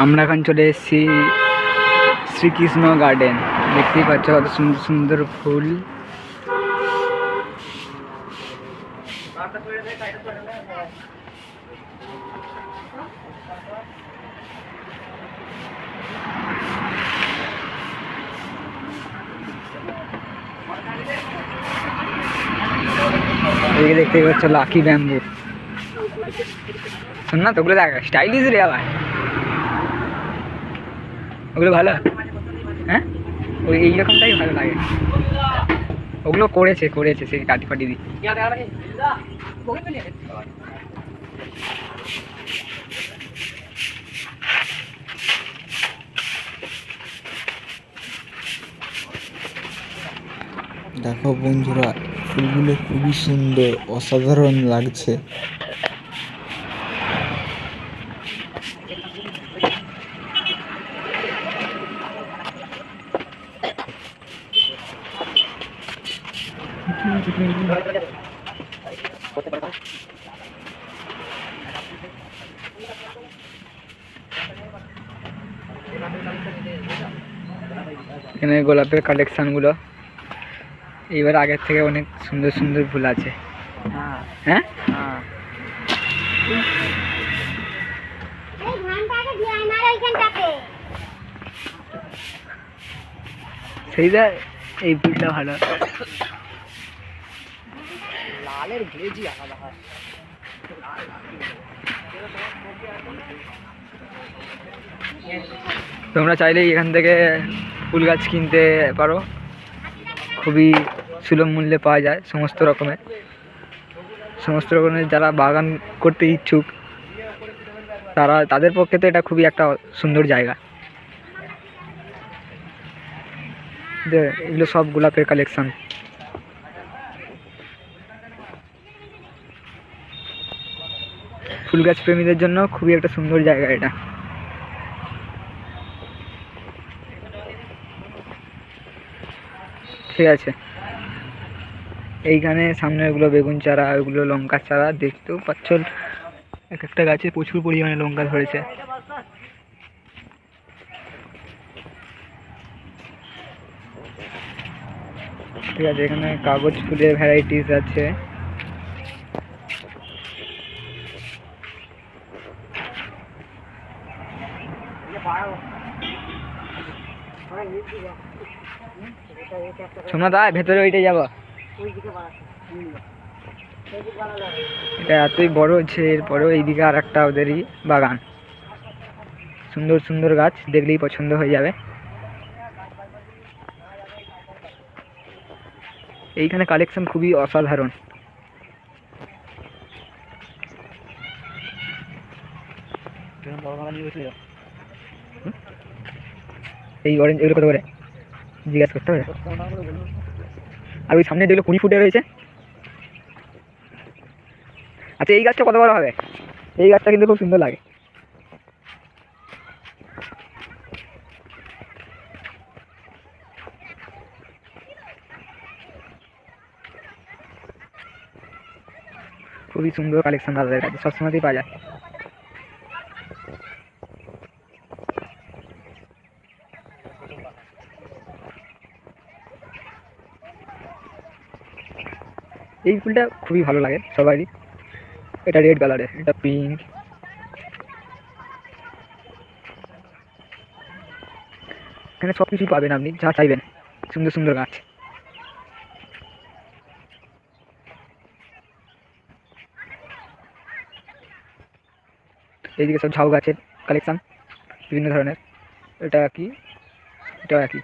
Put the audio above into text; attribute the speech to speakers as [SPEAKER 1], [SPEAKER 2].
[SPEAKER 1] আমরা এখন চলে এসেছি শ্রীকৃষ্ণ গার্ডেন। দেখতেই পাচ্ছ কত সুন্দর সুন্দর ফুল। এদিকে দেখতেই পাচ্ছ লাকি ব্যাম্বু। শোন না তো, ওগুলো দেখ স্টাইলিশ রে আবার, ওগুলো ভালো। হ্যাঁ, ওই এইরকমটাই ভালো লাগে। ওগুলো করেছে করেছে সেই কাটি ফাটি দিয়ে।
[SPEAKER 2] দেখো বন্ধুরা, ফুলগুলো খুবই সুন্দর, অসাধারণ লাগছে।
[SPEAKER 1] এখানে গোলাপের কালেকশনগুলো এইবার আগের থেকে অনেক সুন্দর সুন্দর ফুল আছে। হ্যাঁ, সেইটা এই ফুলটা ভালো। লালের গ্লেজি আলাদা হয়। তোমরা চাইলেই এখান থেকে ফুল গাছ কিনতে পারো, খুবই সুলভ মূল্যে পাওয়া যায়। সমস্ত রকমের যারা বাগান করতে ইচ্ছুক তাদের পক্ষে তো এটা খুবই একটা সুন্দর জায়গা। এগুলো সব গোলাপের কালেকশন। ফুল গাছ প্রেমীদের জন্য খুবই একটা সুন্দর জায়গা এটা। ঠিক আছে, এইখানে সামনে ওগুলো বেগুন চারা, ওগুলো লঙ্কার চারা। দেখতেও পাচ্ছ এক একটা গাছে প্রচুর পরিমাণে লঙ্কা ধরেছে। ঠিক আছে, এখানে কাগজ ফুলের ভ্যারাইটিস আছে। সোমনাথ দা, ভেতরে ওইটাই যাবো। এটা এতই বড় হচ্ছে, এরপরেও এইদিকে আর একটা ওদেরই বাগান। সুন্দর সুন্দর গাছ, দেখলেই পছন্দ হয়ে যাবে। এইখানে কালেকশন খুবই অসাধারণ। এই অরেঞ্জ এগুলো কত করে জিজ্ঞাসা করতে হবে। আর ওই সামনে যেগুলো 20 ফুটে রয়েছে। আচ্ছা, এই গাছটা কত বড় হবে? এই গাছটা কিন্তু খুব সুন্দর লাগে। খুবই সুন্দর কালেকশন দাদাদের কাছে, সবসময়তেই পাওয়া যায়। এই ফুলটা খুবই ভালো লাগে সবারই। এটা রেড কালারের, এটা পিঙ্ক। এখানে সব কিছুই পাবেন, আপনি যা চাইবেন। সুন্দর সুন্দর গাছ। এইদিকে সব ঝাউ গাছের কালেকশন বিভিন্ন ধরনের। এটা কি, এটাও একই।